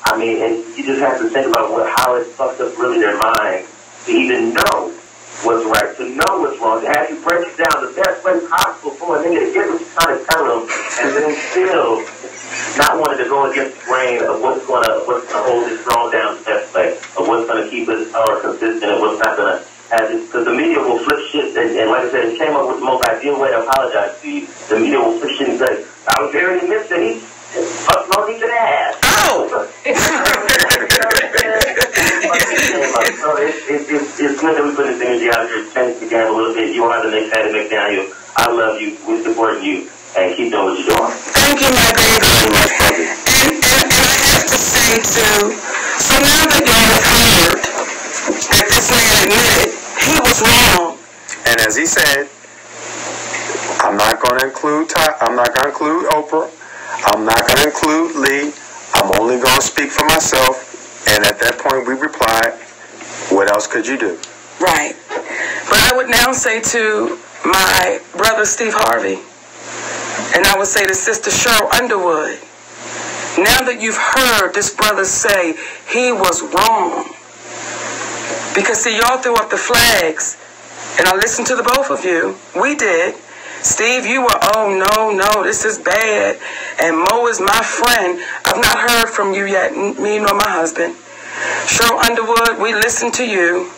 I mean, and you just have to think about how it fucked up really their mind to even know what's right, to know what's wrong, to have you break it down the best way possible for a nigga to get what you're trying to tell them, and then still not wanting to go against the grain of what's gonna hold this throne down the best way, of what's gonna keep it consistent and what's not gonna have it. Because the media will flip shit, and like I said, it came up with the most ideal way to apologize to you. The media will flip shit and say, I was very missed and he fucked MoNique in the ass. Oh! So it's good that we put this energy out here, change the game a little bit. You are the next Hattie McDaniel. I love you. We're supporting you. And keep doing what you're doing. Thank you, my baby. And I have to say, too, so now that y'all have heard that this man admitted he was wrong. And as he said, I'm not going to include Oprah. I'm not going to include Lee. I'm only going to speak for myself. And at that point, we replied, what else could you do? Right. But I would now say to my brother Steve Harvey, and I would say to Sister Cheryl Underwood, now that you've heard this brother say he was wrong, because see, y'all threw up the flags, and I listened to the both of you. We did. Steve, you were, oh, no, this is bad. And Mo is my friend. I've not heard from you yet, me nor my husband. Cheryl Underwood, we listened to you.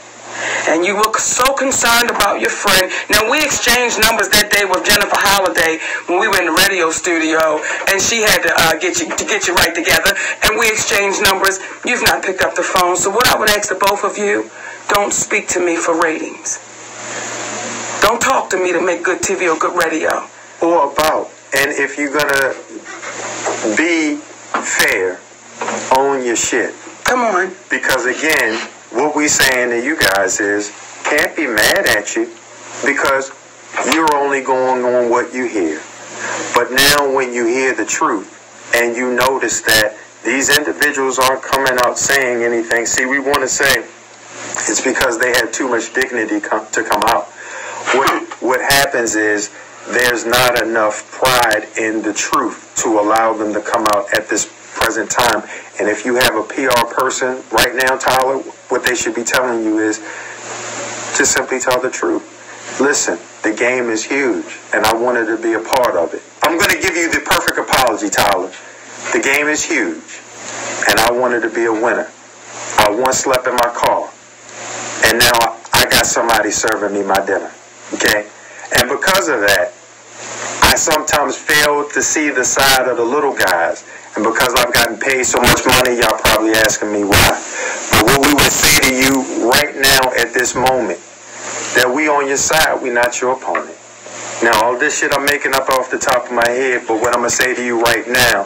And you were so concerned about your friend. Now, we exchanged numbers that day with Jennifer Holliday when we were in the radio studio, and she had to get you right together. And we exchanged numbers. You've not picked up the phone. So what I would ask the both of you, don't speak to me for ratings. Don't talk to me to make good TV or good radio. Or about. And if you're going to be fair, own your shit. Come on. Because, again, what we saying to you guys is, can't be mad at you because you're only going on what you hear. But now when you hear the truth and you notice that these individuals aren't coming out saying anything, see, we want to say it's because they had too much dignity to come out. What happens is there's not enough pride in the truth to allow them to come out at this present time. And if you have a PR person right now, Tyler, what they should be telling you is just simply tell the truth. Listen, the game is huge, and I wanted to be a part of it. I'm going to give you the perfect apology, Tyler. The game is huge, and I wanted to be a winner. I once slept in my car, and now I got somebody serving me my dinner, okay? And because of that, I sometimes fail to see the side of the little guys. And because I've gotten paid so much money, y'all probably asking me why. But what we would say to you right now at this moment, that we on your side, we not your opponent. Now, all this shit I'm making up off the top of my head, but what I'm going to say to you right now,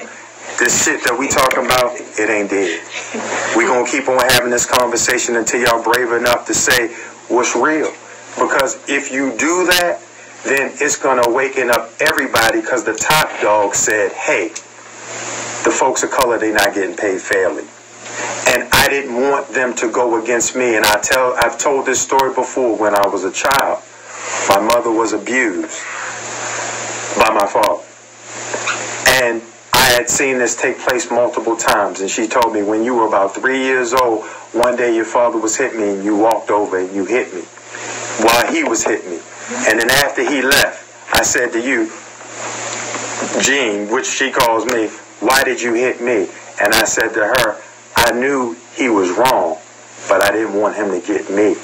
this shit that we talking about, it ain't dead. We going to keep on having this conversation until y'all brave enough to say what's real. Because if you do that, then it's going to waken up everybody because the top dog said, hey, the folks of color, they not getting paid fairly. And I didn't want them to go against me. And I've told this story before. When I was a child, my mother was abused by my father. And I had seen this take place multiple times. And she told me, when you were about 3 years old, one day your father was hitting me and you walked over and you hit me while he was hitting me. And then after he left, I said to you, Jean, which she calls me, why did you hit me? And I said to her, I knew he was wrong, but I didn't want him to get me.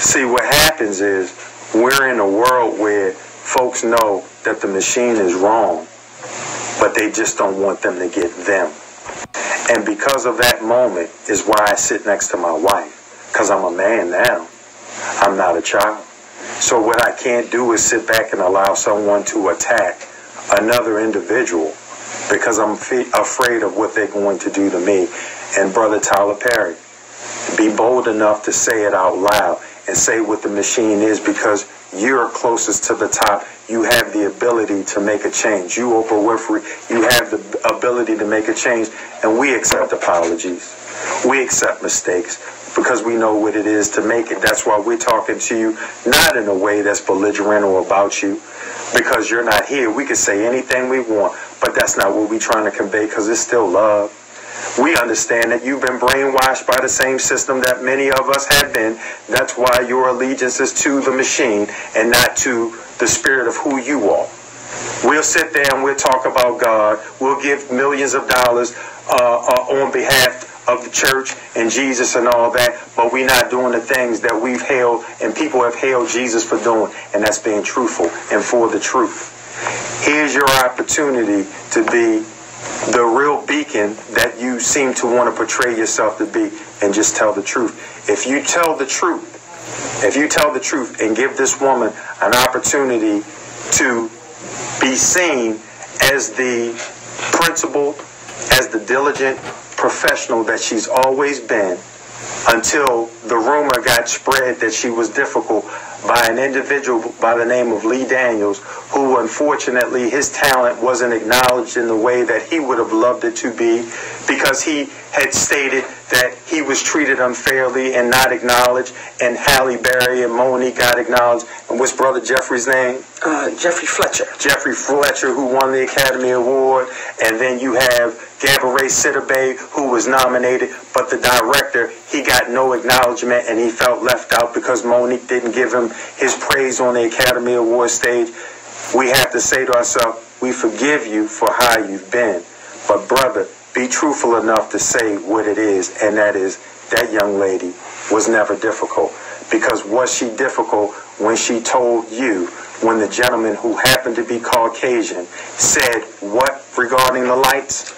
See, what happens is we're in a world where folks know that the machine is wrong, but they just don't want them to get them. And because of that moment is why I sit next to my wife, because I'm a man now. I'm not a child. So what I can't do is sit back and allow someone to attack another individual because I'm afraid of what they're going to do to me. And Brother Tyler Perry, be bold enough to say it out loud and say what the machine is, because you're closest to the top. You have the ability to make a change. You, Oprah Winfrey, you have the ability to make a change. And we accept apologies. We accept mistakes because we know what it is to make it. That's why we're talking to you, not in a way that's belligerent or about you, because you're not here. We can say anything we want, but that's not what we're trying to convey, because it's still love. We understand that you've been brainwashed by the same system that many of us have been. That's why your allegiance is to the machine and not to the spirit of who you are. We'll sit there and we'll talk about God. We'll give millions of dollars on behalf of the church and Jesus and all that, but we're not doing the things that we've hailed and people have hailed Jesus for doing, and that's being truthful and for the truth. Here's your opportunity to be the real beacon that you seem to want to portray yourself to be, and just tell the truth. If you tell the truth and give this woman an opportunity to be seen as the principled, as the diligent professional that she's always been, until the rumor got spread that she was difficult by an individual by the name of Lee Daniels, who unfortunately his talent wasn't acknowledged in the way that he would have loved it to be, because he had stated that he was treated unfairly and not acknowledged, and Halle Berry and MoNique got acknowledged. And what's Brother Jeffrey's name? Jeffrey Fletcher. Jeffrey Fletcher, who won the Academy Award. And then you have Gabourey Sidibe, who was nominated, but the director, he got no acknowledgement and he felt left out because MoNique didn't give him his praise on the Academy Award stage. We have to say to ourselves, we forgive you for how you've been, but brother, be truthful enough to say what it is, and that is, that young lady was never difficult. Because was she difficult when she told you, when the gentleman who happened to be Caucasian said what regarding the lights?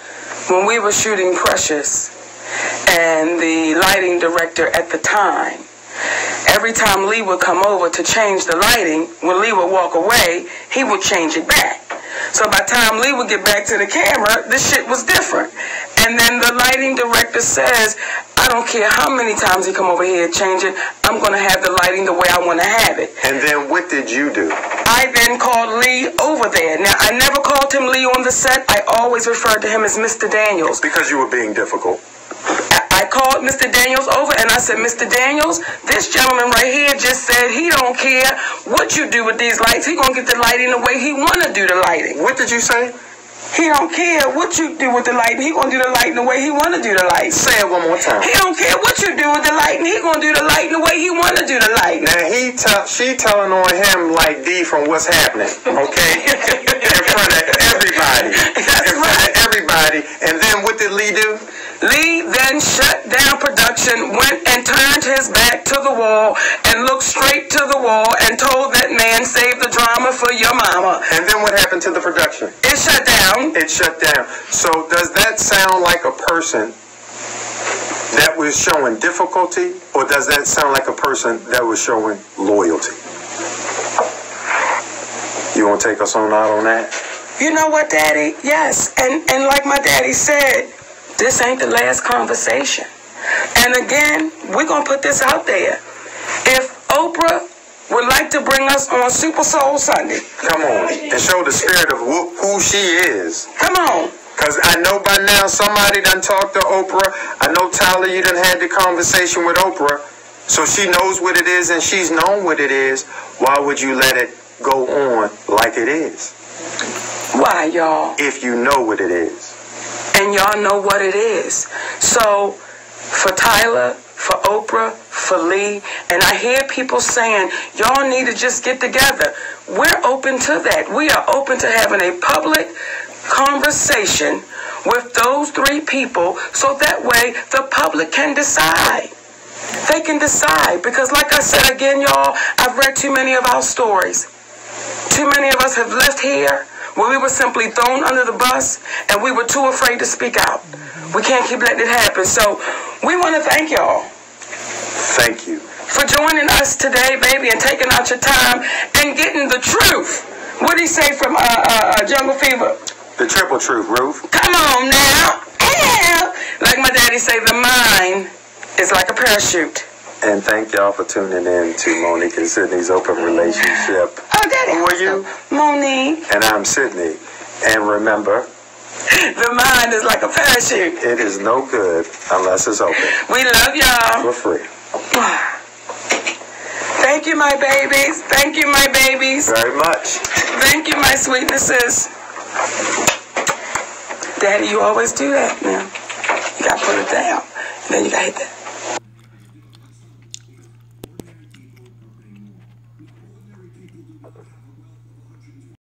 When we were shooting Precious, and the lighting director at the time, every time Lee would come over to change the lighting, when Lee would walk away, he would change it back. So by the time Lee would get back to the camera, the shit was different. And then the lighting director says, I don't care how many times he come over here and change it, I'm going to have the lighting the way I want to have it. And then what did you do? I then called Lee over there. Now, I never called him Lee on the set. I always referred to him as Mr. Daniels. Because you were being difficult. I called Mr. Daniels over and I said, Mr. Daniels, this gentleman right here just said he don't care what you do with these lights. He going to get the lighting the way he want to do the lighting. What did you say? He don't care what you do with the lighting. He going to do the lighting the way he want to do the lighting. Say it one more time. He don't care what you do with the lighting. He going to do the lighting the way he want to do the lighting. Now, she telling on him like D from What's Happening, okay? In front of everybody. That's in front of everybody. And then what did Lee do? Lee then shut down production, went and turned his back to the wall and looked straight to the wall and told that man, save the drama for your mama. And then what happened to the production? It shut down. It shut down. So does that sound like a person that was showing difficulty, or does that sound like a person that was showing loyalty? You want to take us on out on that? You know what, Daddy? Yes. And like my daddy said, this ain't the last conversation. And again, we're going to put this out there. If Oprah would like to bring us on Super Soul Sunday. Come on. And show the spirit of who she is. Come on. Because I know by now somebody done talked to Oprah. I know, Tyler, you done had the conversation with Oprah. So she knows what it is and she's known what it is. Why would you let it go on like it is? Why, y'all? If you know what it is. And y'all know what it is. So, for Tyler, for Oprah, for Lee, and I hear people saying, y'all need to just get together. We're open to that. We are open to having a public conversation with those three people so that way the public can decide. They can decide. Because like I said again, y'all, I've read too many of our stories. Too many of us have left here where we were simply thrown under the bus and we were too afraid to speak out. We can't keep letting it happen. So we want to thank y'all. Thank you. For joining us today, baby, and taking out your time and getting the truth. What did he say from Jungle Fever? The triple truth, Ruth. Come on now. Like my daddy say, the mind is like a parachute. And thank y'all for tuning in to MoNique and Sidney's Open Relationship. Oh, Daddy. Who are you? MoNique. And I'm Sidney. And remember, the mind is like a parachute. It is no good unless it's open. We love y'all. For free. Thank you, my babies. Thank you, my babies. Very much. Thank you, my sweetnesses. Daddy, you always do that now. You got to put it down. And then you got to hit that.